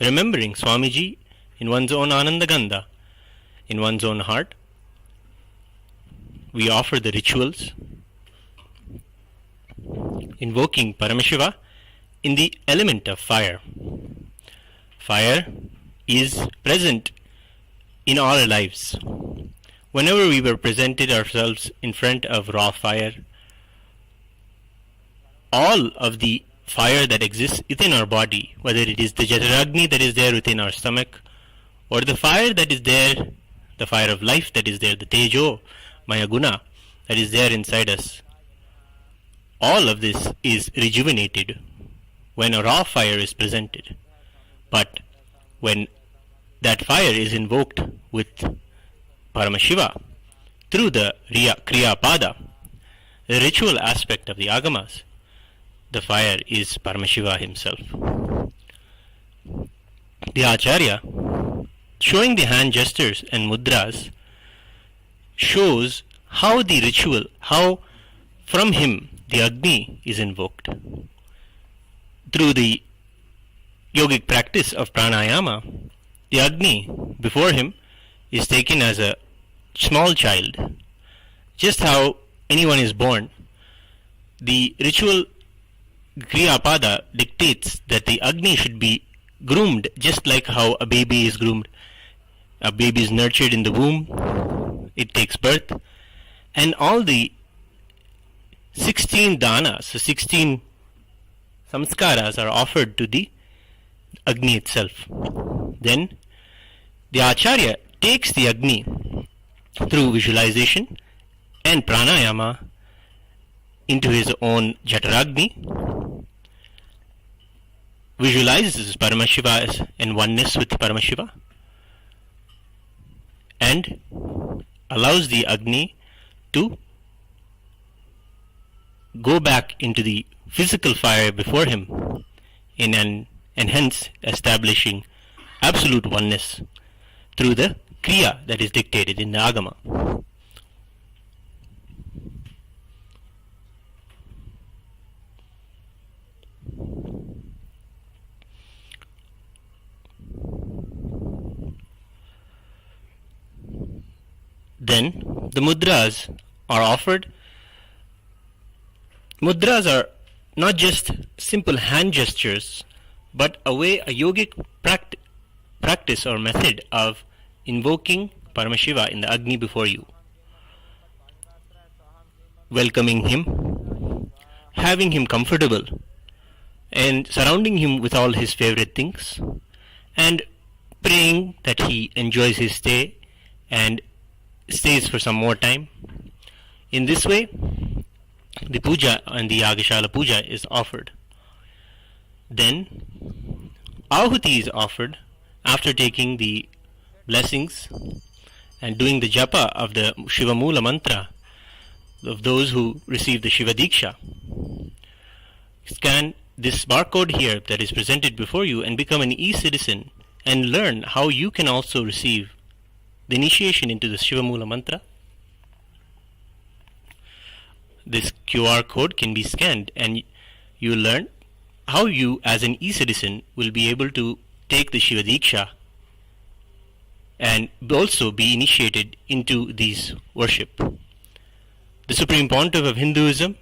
remembering Swamiji in one's own Anandagandha, in one's own heart. We offer the rituals, invoking Paramashiva in the element of fire. Fire is present in all our lives. Whenever we were presented ourselves in front of raw fire, all of the fire that exists within our body, whether it is the Jataragni that is there within our stomach, or the fire that is there, the fire of life that is there, the Tejo, Maya Guna that is there inside us, all of this is rejuvenated when a raw fire is presented. But when that fire is invoked with Paramashiva through the Kriya Pada, the ritual aspect of the Agamas, the fire is Paramashiva himself. The Acharya, showing the hand gestures and mudras, shows how the ritual, how from him the Agni is invoked. Through the yogic practice of pranayama, the Agni before him is taken as a small child. Just how anyone is born, the ritual Kriyapada dictates that the Agni should be groomed just like how a baby is groomed. A baby is nurtured in the womb, it takes birth, and all the 16 danas, so 16 samskaras are offered to the Agni itself. Then the Acharya takes the Agni through visualization and pranayama into his own Jataragni, visualizes Paramashiva as in oneness with Paramashiva, and allows the Agni to go back into the physical fire before him and hence establishing absolute oneness through the Kriya that is dictated in the Agama. Then the mudras are offered. Mudras are not just simple hand gestures, but a yogic practice or method of invoking Paramashiva in the Agni before you, welcoming him, having him comfortable, and surrounding him with all his favorite things, and praying that he enjoys his stay and stays for some more time. In this way, the puja and the Yagashala puja is offered. Then Ahuti is offered after taking the blessings and doing the japa of the Shiva Mula mantra of those who receive the Shiva Diksha. Scan this barcode here that is presented before you and become an e-citizen and learn how you can also receive the initiation into the Shiva Mula mantra. This QR code can be scanned and you will learn how you as an e-citizen will be able to take the Shiva Diksha and also be initiated into these worship. The Supreme Pontiff of Hinduism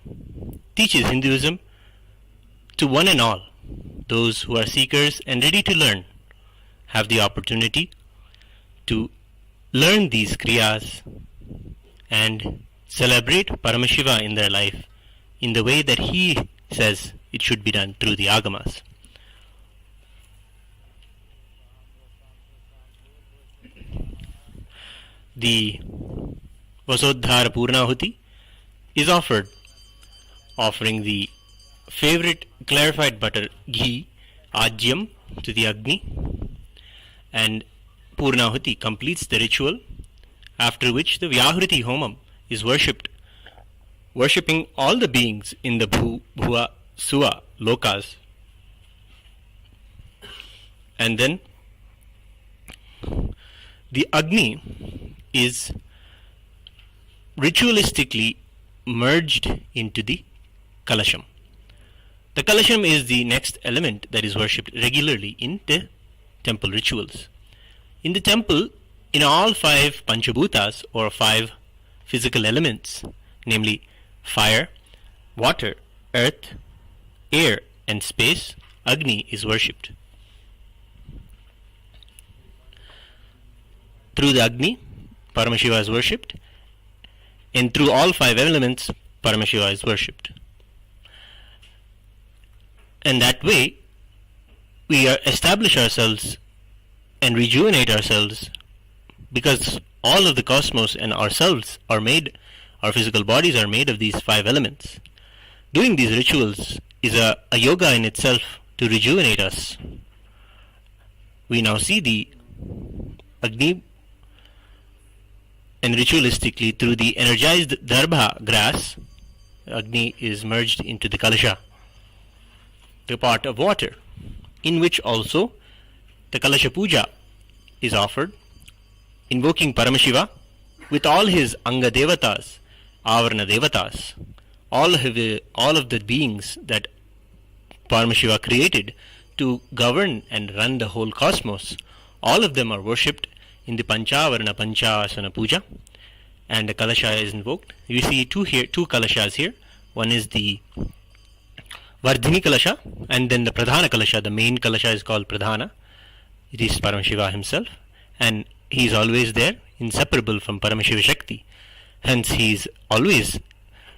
teaches Hinduism to one and all. Those who are seekers and ready to learn have the opportunity to learn these kriyas and celebrate Paramashiva in their life in the way that he says it should be done through the Agamas. The Vasodhara Purnahuti is offered, offering the favorite clarified butter ghee, Ajyam, to the Agni, and Purnahuti completes the ritual, after which the Vyahruti Homam is worshipped, worshipping all the beings in the Bhuva, Suva, Lokas. And then the Agni is ritualistically merged into the Kalasham. The Kalasham is the next element that is worshipped regularly in the temple rituals. In the temple, in all five Panchabhutas or five physical elements, namely fire, water, earth, air, and space, Agni is worshipped. Through the Agni, Paramashiva is worshipped, and through all five elements, Paramashiva is worshipped. And that way, we establish ourselves and rejuvenate ourselves, because all of the cosmos and ourselves are made, our physical bodies are made of these five elements. Doing these rituals is a yoga in itself to rejuvenate us. We now see the Agni, and ritualistically through the energized darbha grass, Agni is merged into the kalasha, the pot of water, in which also the kalasha puja is offered, invoking Paramashiva with all his anga devatas, avarana devatas, all of the beings that Paramashiva created to govern and run the whole cosmos. All of them are worshipped in the Panchavarana Panchasana Puja, and the Kalasha is invoked. You see two Kalashas here. One is the Vardhini Kalasha, and then the Pradhana Kalasha. The main Kalasha is called Pradhana. It is Paramashiva himself, and he is always there, inseparable from Paramashiva Shakti. Hence he is always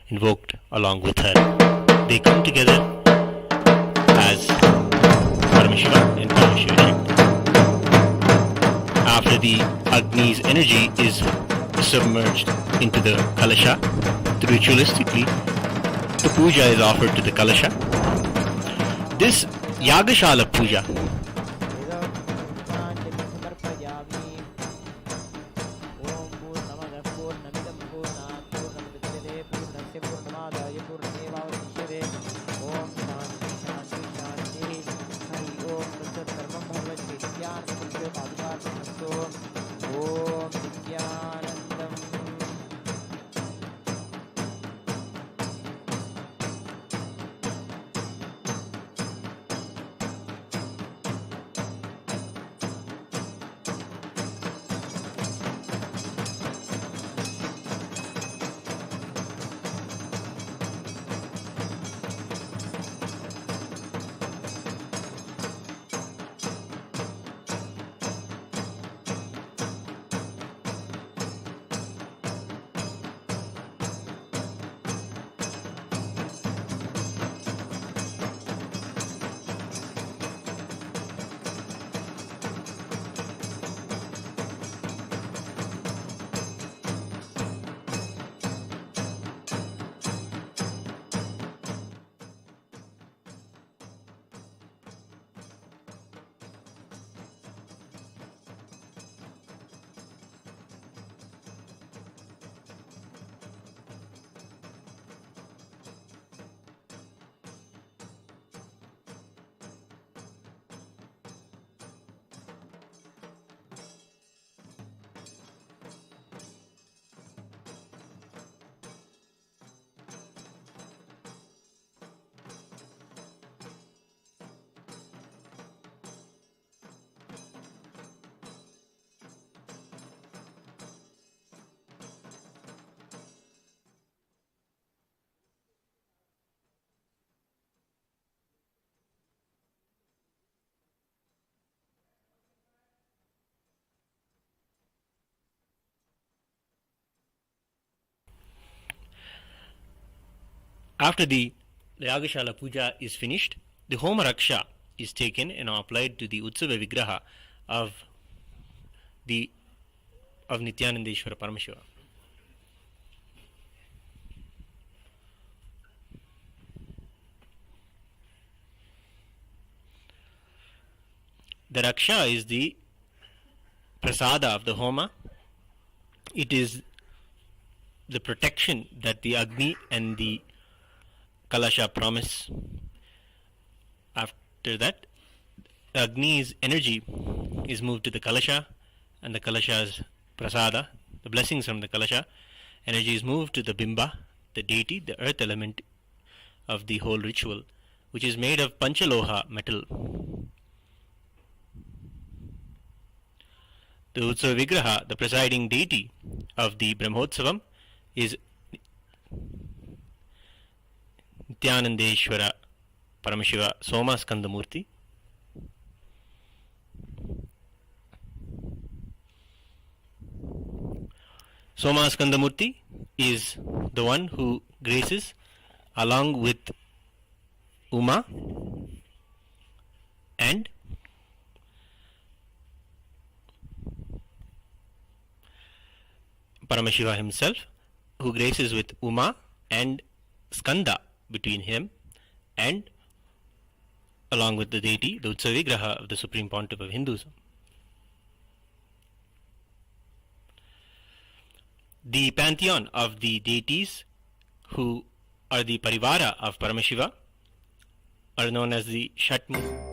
invoked along with her. They come together as Paramashiva and Paramashiva Shakti. After the Agni's energy is submerged into the Kalasha, ritualistically, the puja is offered to the Kalasha. This Yagashala puja After the Yagashala puja is finished, the Homa Raksha is taken and applied to the Utsava Vigraha of Nithyanandeshwara Paramashiva. The Raksha is the prasada of the Homa. It is the protection that the Agni and the Kalasha promise. After that, Agni's energy is moved to the Kalasha, and the Kalasha's prasada, the blessings from the Kalasha, energy is moved to the Bimba, the deity, the earth element of the whole ritual, which is made of Panchaloha metal. The Utsava Vigraha, the presiding deity of the Brahmotsavam, is Nithyanandeshwara Paramashiva Shatmurty. Shatmurty is the one who graces along with Uma and Paramashiva himself, who graces with Uma and Skanda between him and along with the deity, the Utsava Vigraha of the Supreme Pontiff of Hinduism. The pantheon of the deities who are the Parivara of Paramashiva are known as the Shatmurty.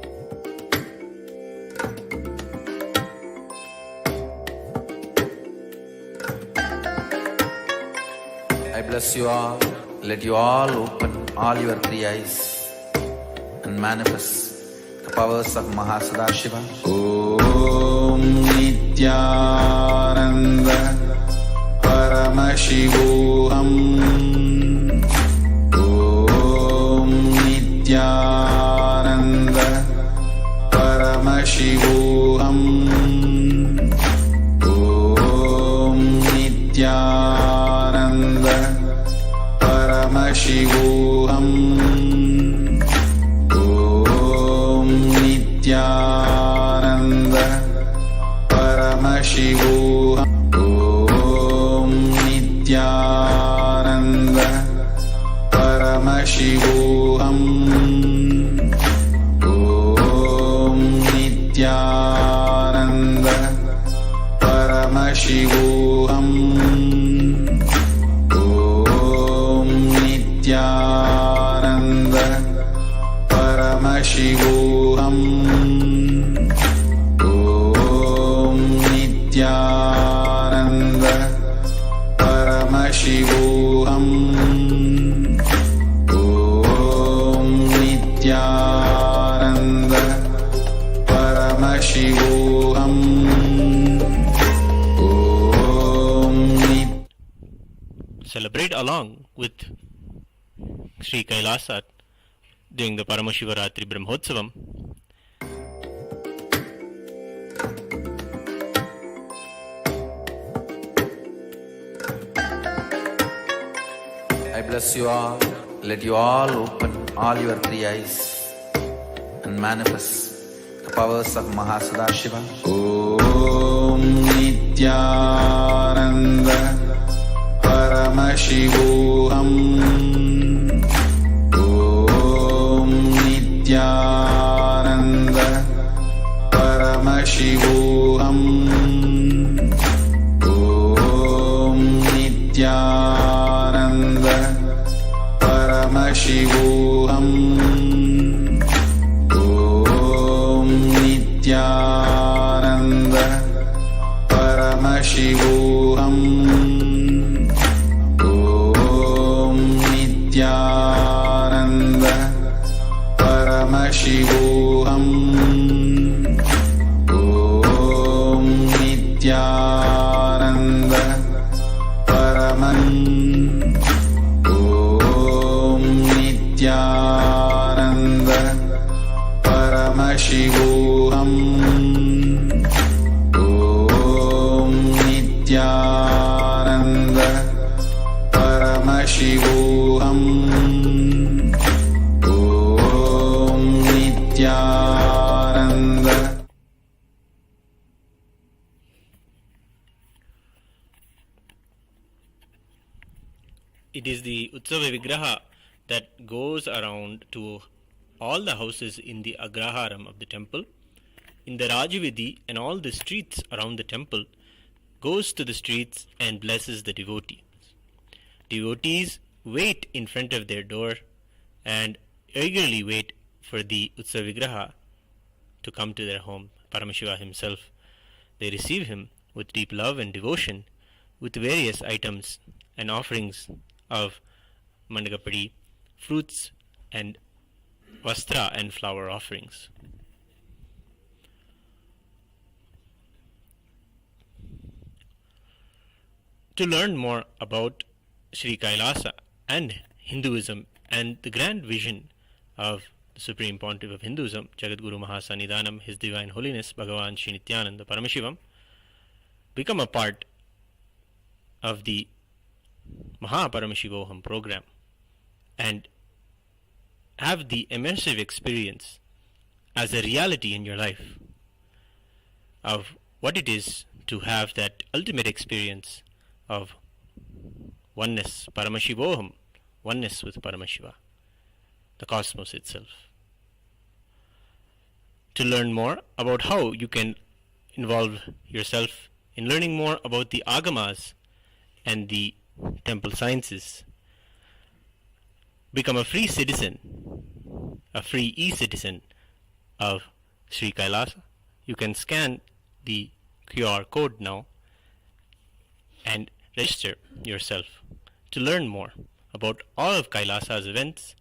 I bless you all. Let you all open all your three eyes and manifest the powers of MahaParamashivam. Om Nithyananda Paramashivam. Om Nithyananda Paramashivam. Om Nithyananda Paramashivam. Om Nithyananda Paramashivam. Om Nithyananda Paramashivam. Om Nithyananda Paramashivam. Om Nithyananda Paramashivam. Om Nithyananda Paramashivam. Om Nithyananda Paramashivam. Celebrate along with Sri Kailasa during the Paramashivaratri Brahmotsavam. I bless you all. Let you all open all your three eyes and manifest the powers of MahaParamashivam. Om Nithyananda Paramashivam. Om Nithyananda Paramashivam. Om Nithyananda Paramashivam. Om Nithyananda Paramashivam. Om Nithyananda Paramashivam. Om Nithyananda Om Nithyananda Paramashivam. Om Nithyananda Paramashivam. Om Nithyananda. It is the Utsava Vigraha that goes around to all the houses in the Agraharam of the temple, in the Rajavidhi and all the streets around the temple, goes to the streets and blesses the devotees. Devotees wait in front of their door and eagerly wait for the Utsava Vigraha to come to their home, Paramashiva himself. They receive him with deep love and devotion, with various items and offerings of mandagapadi, fruits and vastra and flower offerings. To learn more about Sri Kailasa and Hinduism and the grand vision of the Supreme Pontiff of Hinduism, Jagadguru Mahasannidhanam, His Divine Holiness Bhagavan Sri Nithyananda Paramashivam, become a part of the MahaParamashivoham program and have the immersive experience as a reality in your life of what it is to have that ultimate experience of oneness, Paramashivoham, oneness with Paramashiva, the cosmos itself. To learn more about how you can involve yourself in learning more about the agamas and the temple sciences, become a free citizen, a free e-citizen of Sri Kailasa. You can scan the QR code now and register yourself to learn more about all of Kailasa's events.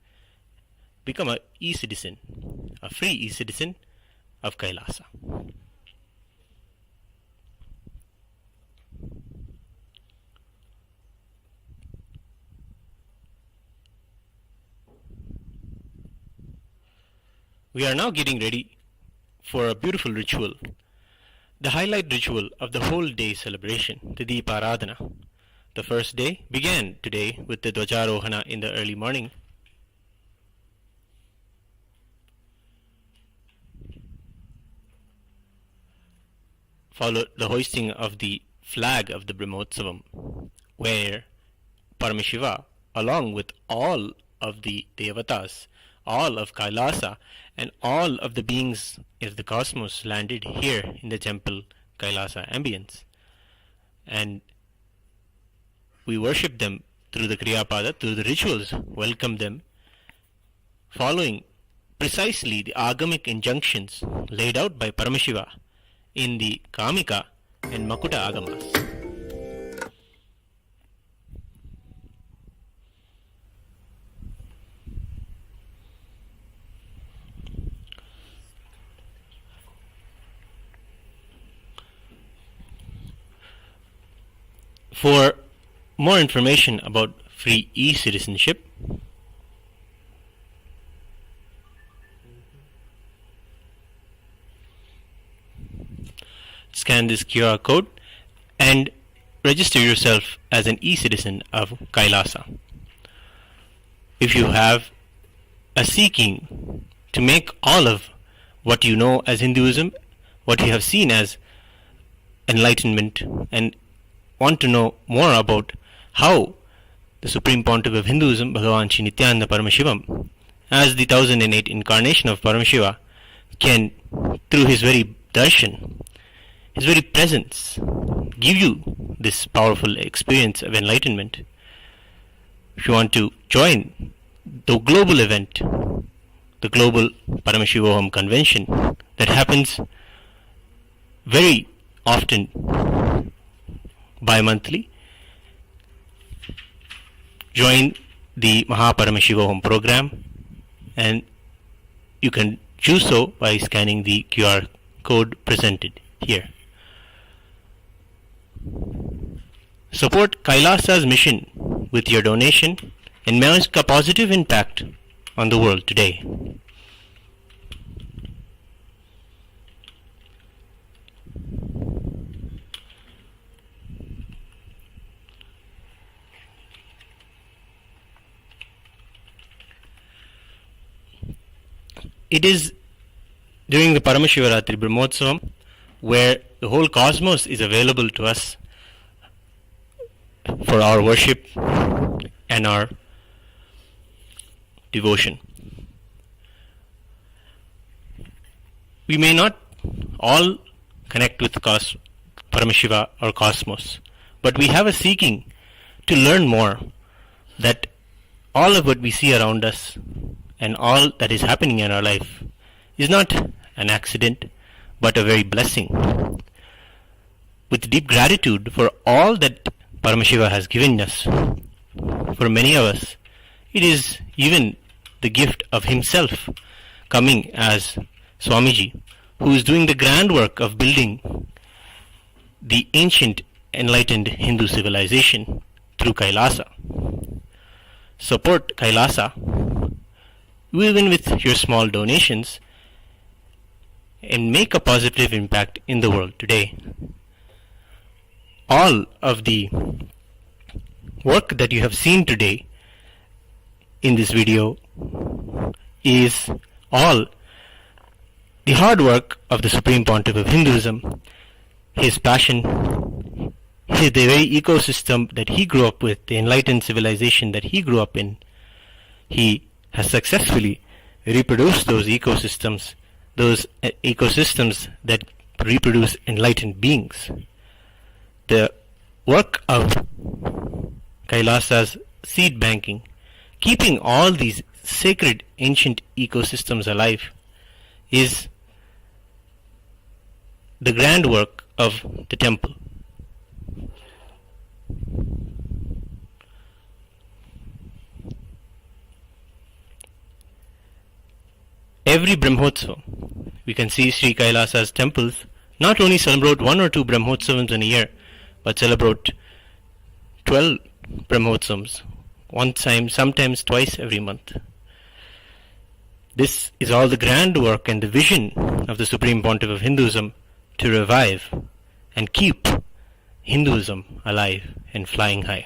Become a e-citizen, a free e-citizen of Kailasa. We are now getting ready for a beautiful ritual, the highlight ritual of the whole day celebration, the Deeparathana. The first day began today with the Dwajarohana in the early morning. Followed the hoisting of the flag of the Brahmotsavam, where Paramashiva, along with all of the Devatas, all of Kailasa, and all of the beings of the cosmos landed here in the temple Kailasa ambience. And we worship them through the Kriyapada, through the rituals, welcome them, following precisely the agamic injunctions laid out by Paramashiva in the Kamika and Makuta agamas. For more information about free e-citizenship, scan this QR code and register yourself as an e-citizen of Kailasa. If you have a seeking to make all of what you know as Hinduism, what you have seen as enlightenment, and want to know more about how the Supreme Pontiff of Hinduism, Bhagavan Sri Nithyananda Paramashivam, as the 1008 incarnation of Paramashiva, can, through his very darshan, his very presence, give you this powerful experience of enlightenment. If you want to join the global event, the global Paramashivoham convention that happens very often bi-monthly, join the MahaParamashivoham program, and you can do so by scanning the QR code presented here. Support Kailasa's mission with your donation and make a positive impact on the world today. It is during the Paramashivaratri Brahmotsavam where the whole cosmos is available to us for our worship and our devotion. We may not all connect with Paramashiva or cosmos, but we have a seeking to learn more, that all of what we see around us and all that is happening in our life is not an accident but a very blessing. With deep gratitude for all that Paramashiva has given us, for many of us it is even the gift of himself coming as Swamiji, who is doing the grand work of building the ancient enlightened Hindu civilization through Kailasa. Support Kailasa even with your small donations and make a positive impact in the world today. All of the work that you have seen today in this video is all the hard work of the Supreme Pontiff of Hinduism, his passion, the very ecosystem that he grew up with, the enlightened civilization that he grew up in. He has successfully reproduced those ecosystems that reproduce enlightened beings. The work of Kailasa's seed banking, keeping all these sacred ancient ecosystems alive, is the grand work of the temple. Every Brahmotsavam, we can see Sri Kailasa's temples not only celebrate 1 or 2 Brahmotsavams in a year, but celebrate 12 Brahmotsavams, one time, sometimes twice every month. This is all the grand work and the vision of the Supreme Pontiff of Hinduism to revive and keep Hinduism alive and flying high.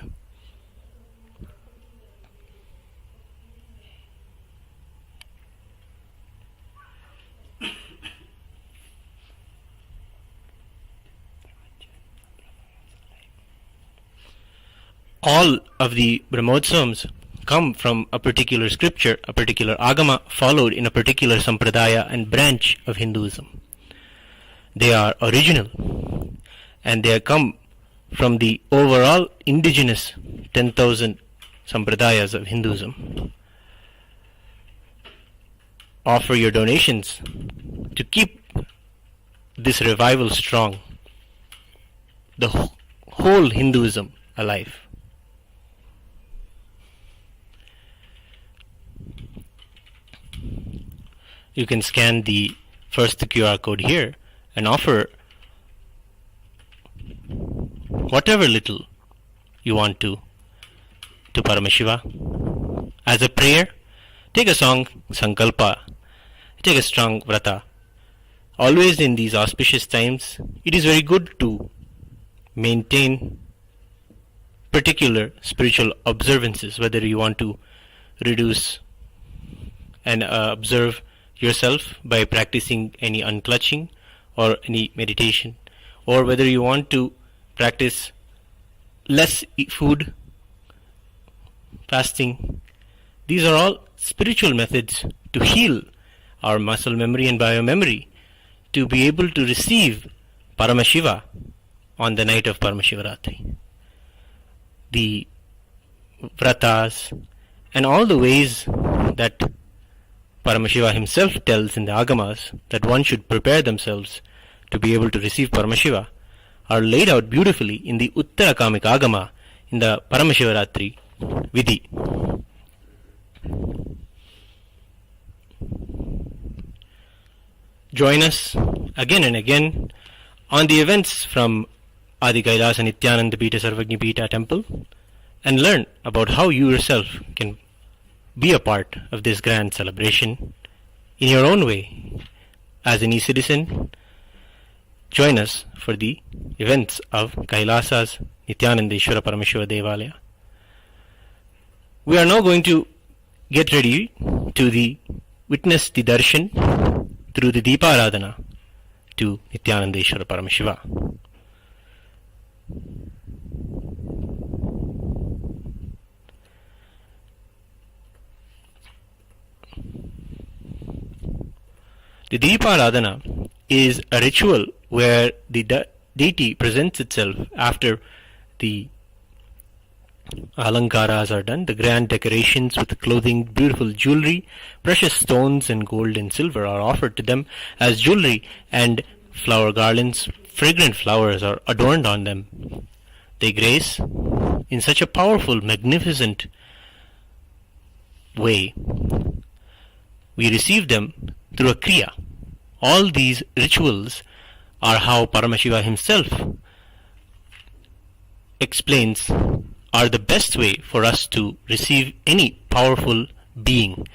All of the Brahmotsavams come from a particular scripture, a particular agama followed in a particular sampradaya and branch of Hinduism. They are original and they come from the overall indigenous 10,000 sampradayas of Hinduism. Offer your donations to keep this revival strong, the whole Hinduism alive. You can scan the first QR code here and offer whatever little you want to Paramashiva. As a prayer, take a song, Sankalpa, take a strong vrata. Always in these auspicious times, it is very good to maintain particular spiritual observances, whether you want to reduce and observe yourself by practicing any unclutching or any meditation, or whether you want to practice less food, fasting. These are all spiritual methods to heal our muscle memory and biomemory, to be able to receive Paramashiva on the night of Paramashivaratri. The vratas and all the ways that Paramashiva himself tells in the agamas that one should prepare themselves to be able to receive Paramashiva are laid out beautifully in the Uttarakamik agama in the Paramashivaratri Vidhi. Join us again and again on the events from Adi Kailasa Nithyananda Pita Sarvagni Pita temple and learn about how you yourself can be a part of this grand celebration in your own way. As an e-citizen, join us for the events of Kailasa's Nithyanandeshwara Paramashiva Devalaya. We are now going to get ready to witness the darshan through the Deeparathana to Nithyanandeshwara Paramashiva. The Deeparathana is a ritual where the deity presents itself after the Alankaras are done. The grand decorations with clothing, beautiful jewelry, precious stones and gold and silver are offered to them as jewelry, and flower garlands, fragrant flowers are adorned on them. They grace in such a powerful, magnificent way. We receive them through a kriya. All these rituals are how Paramashiva himself explains are the best way for us to receive any powerful being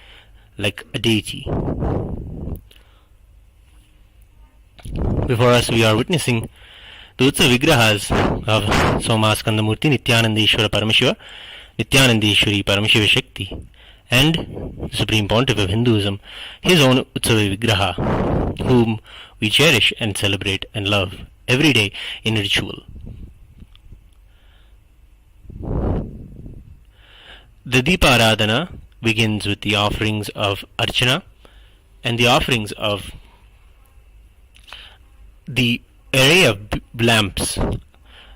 like a deity. Before us we are witnessing the Utsav Vigrahas of Somaskandamurti, Nithyananda Paramashiva, Nithyanandeshwari Paramashiva Shakti, and the Supreme Pontiff of Hinduism, his own Utsava Vigraha, whom we cherish and celebrate and love every day in ritual. The Deeparathana begins with the offerings of Archana and the offerings of the array of lamps.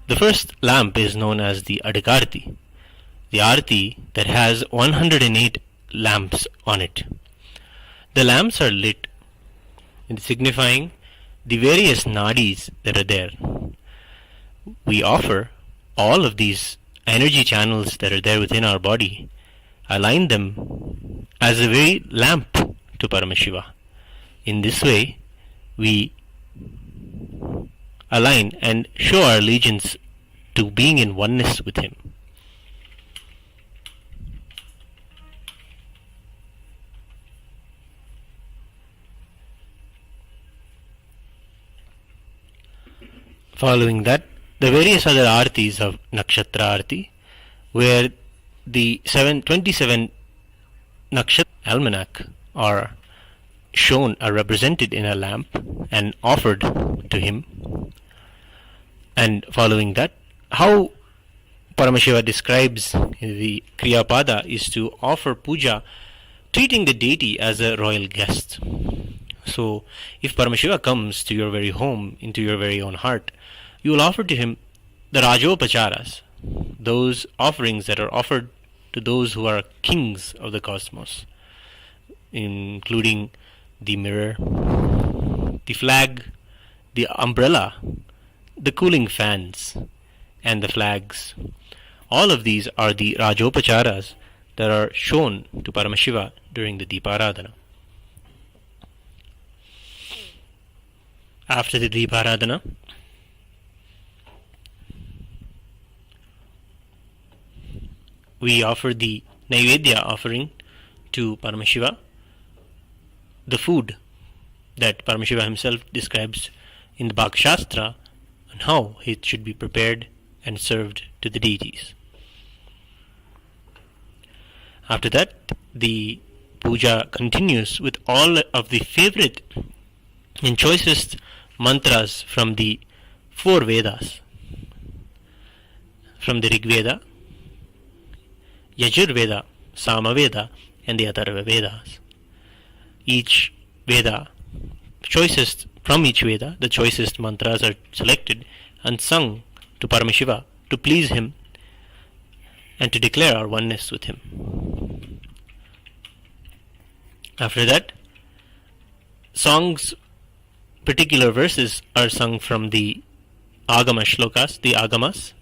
The first lamp is known as the Adakarti, the Arti that has 108 lamps on it. The lamps are lit, signifying the various nadis that are there. We offer all of these energy channels that are there within our body, align them as a very lamp to Paramashiva. In this way, we align and show our allegiance to being in oneness with Him. Following that, the various other artis of Nakshatra Arti, where the 27 Nakshatra almanac are shown, are represented in a lamp and offered to him. And following that, how Paramashiva describes the Kriyapada is to offer puja, treating the deity as a royal guest. So, if Paramashiva comes to your very home, into your very own heart, you will offer to him the Rajopacharas, those offerings that are offered to those who are kings of the cosmos, including the mirror, the flag, the umbrella, the cooling fans, and the flags. All of these are the Rajopacharas that are shown to Paramashiva during the Deeparadhana. After the Deeparadhana, we offer the Naivedya offering to Paramashiva, the food that Paramashiva himself describes in the Bhakti Shastra and how it should be prepared and served to the deities. After that, the puja continues with all of the favorite and choicest mantras from the 4 Vedas, from the Rig Veda, Yajur Veda, Sama Veda, and the Atharva Vedas. Each Veda, from each Veda, the choicest mantras are selected and sung to Paramashiva to please him and to declare our oneness with him. After that, songs, particular verses are sung from the Agama Shlokas, the Agamas,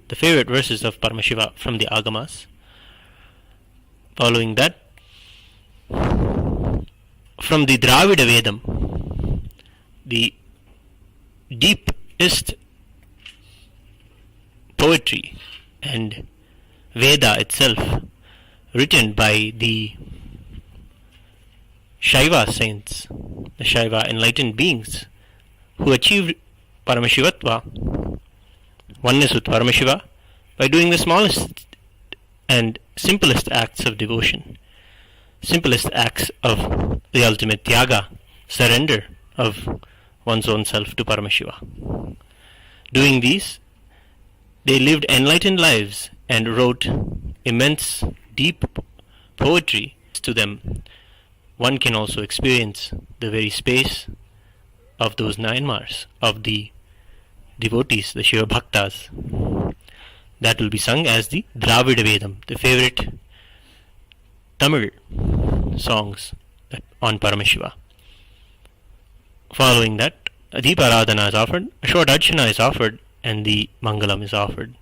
the favorite verses of Paramashiva from the Agamas. Following that, from the Dravida Vedam, the deepest poetry and Veda itself, written by the Shaiva saints, the Shaiva enlightened beings who achieved Paramashivatva, oneness with Paramashiva, by doing the smallest and simplest acts of devotion, simplest acts of the ultimate Tyaga, surrender of one's own self to Paramashiva. Doing these, they lived enlightened lives and wrote immense, deep poetry to them. One can also experience the very space of those 9 Mars, of the devotees, the Shiva Bhaktas. That will be sung as the Dravida Vedam, the favorite Tamil songs on Paramashiva. Following that, a Deeparadhana is offered, a short Archana is offered, and the Mangalam is offered.